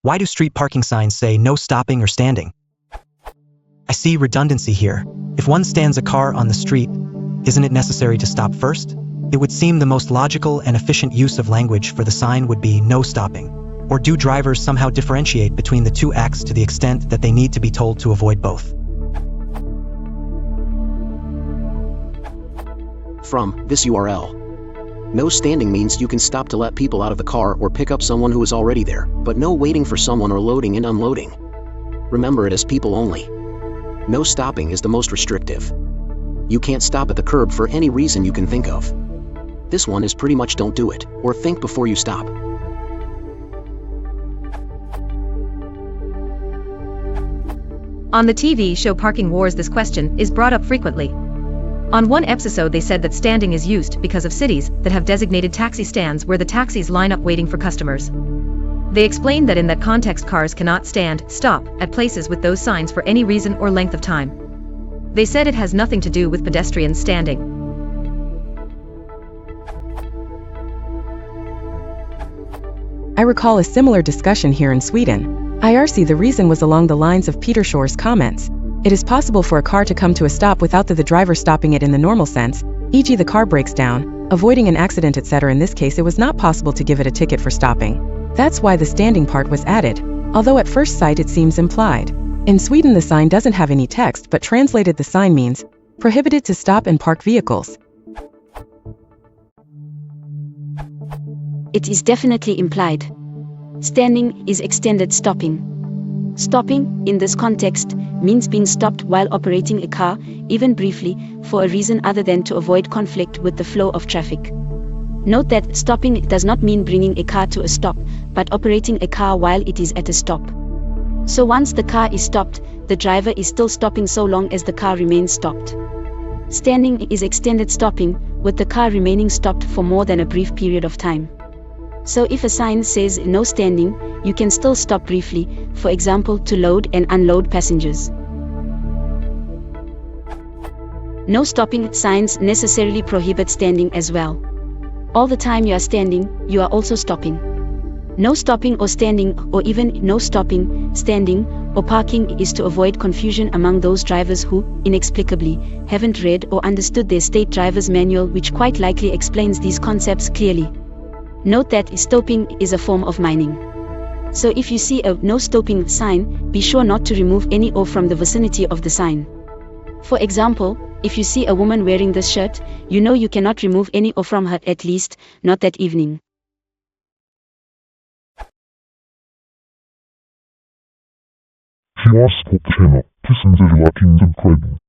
Why do street parking signs say no stopping or standing? I see redundancy here. If one stands a car on the street, isn't it necessary to stop first? It would seem the most logical and efficient use of language for the sign would be no stopping. Or do drivers somehow differentiate between the two acts to the extent that they need to be told to avoid both? From this URL. No standing means you can stop to let people out of the car or pick up someone who is already there, but no waiting for someone or loading and unloading. Remember it as people only. No stopping is the most restrictive. You can't stop at the curb for any reason you can think of. This one is pretty much don't do it, or think before you stop. On the TV show Parking Wars, this question is brought up frequently. On one episode they said that standing is used because of cities that have designated taxi stands where the taxis line up waiting for customers. They explained that in that context cars cannot stop at places with those signs for any reason or length of time. They said it has nothing to do with pedestrians standing. I recall a similar discussion here in Sweden. IRC, the reason was along the lines of Peter Shore's comments. It is possible for a car to come to a stop without the driver stopping it in the normal sense, e.g. the car breaks down, avoiding an accident, etc. In this case it was not possible to give it a ticket for stopping. That's why the standing part was added, although at first sight it seems implied. In Sweden the sign doesn't have any text, but translated the sign means, prohibited to stop and park vehicles. It is definitely implied. Standing is extended stopping. Stopping, in this context, means being stopped while operating a car, even briefly, for a reason other than to avoid conflict with the flow of traffic. Note that stopping does not mean bringing a car to a stop, but operating a car while it is at a stop. So once the car is stopped, the driver is still stopping so long as the car remains stopped. Standing is extended stopping, with the car remaining stopped for more than a brief period of time. So if a sign says no standing, you can still stop briefly, for example to load and unload passengers. No stopping signs necessarily prohibit standing as well. All the time you are standing, you are also stopping. No stopping or standing, or even no stopping, standing, or parking is to avoid confusion among those drivers who, inexplicably, haven't read or understood their state driver's manual, which quite likely explains these concepts clearly. Note that stopping is a form of mining. So if you see a no stopping sign, be sure not to remove any O from the vicinity of the sign. For example, if you see a woman wearing this shirt, you know you cannot remove any O from her, at least, not that evening. Fiasko Channel, presented by Kingdom Credit.